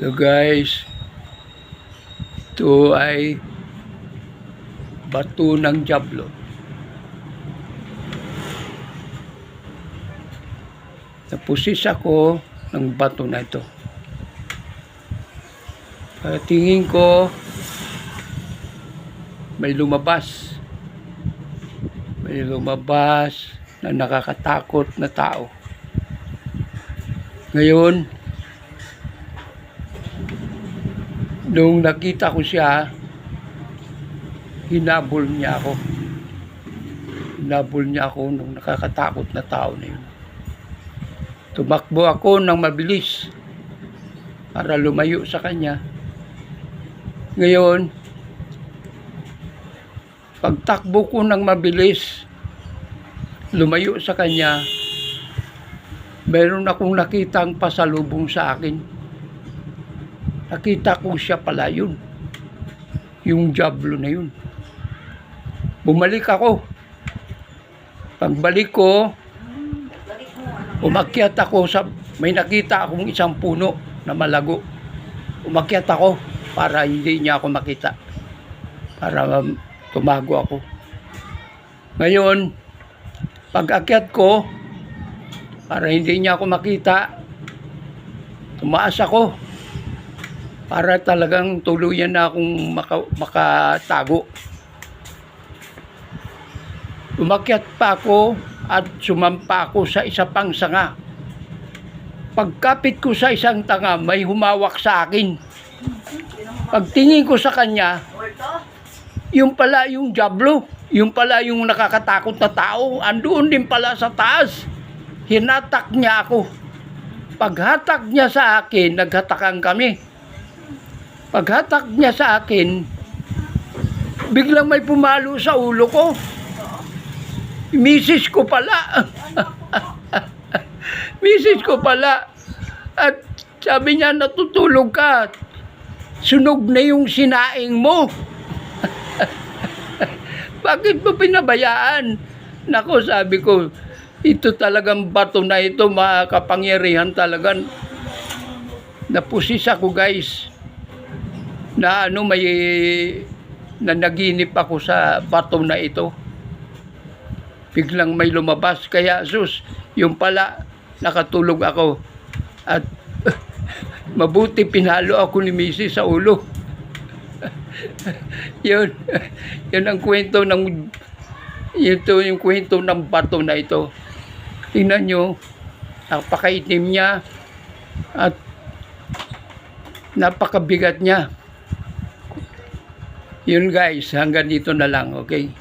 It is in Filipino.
So guys, ito ay bato ng Diablo. Napusis ako ng bato na ito. Tingin ko may lumabas. May lumabas na nakakatakot na tao. Ngayon, nung nakita ko siya, hinabol niya ako. Hinabol niya ako nung nakakatakot na tao na yun. Tumakbo ako ng mabilis para lumayo sa kanya. Ngayon, pagtakbo ko ng mabilis, lumayo sa kanya, mayroon akong nakitang pasalubong sa akin. Nakita ko siya pala yun. Yung Diablo na yun. Bumalik ako. Pagbalik ko, umakyat ako sa, may nakita akong isang puno na malago. Umakyat ako para hindi niya ako makita. Para tumago ako. Ngayon, pag-akyat ko, para hindi niya ako makita, tumaas ako. Para talagang tuluyan na akong makatago. Umakyat pa ako at sumampa ako sa isa pang sanga. Pagkapit ko sa isang tanga, may humawak sa akin. Pagtingin ko sa kanya, yung pala yung Diablo, yung pala yung nakakatakot na tao, andoon din pala sa taas. Hinatak niya ako. Paghatak niya sa akin, naghatakan kami. Paghatak niya sa akin, biglang may pumalo sa ulo ko. Misis ko pala. Misis ko pala. At sabi niya, natutulog ka. Sunog na yung sinaing mo. Bakit mo pinabayaan? Nako, sabi ko, ito talagang bato na ito, makapangyarihan talaga. Napusis ako, guys. Na naginip ako sa bato na ito. Biglang may lumabas, kaya sus, yung pala nakatulog ako at mabuti pinalo ako ni Missy sa ulo. yun ang kwento ng yung kwento ng bato na ito. Tingnan nyo, napakaitim niya at napakabigat niya. Yun guys, hanggang dito na lang, okay?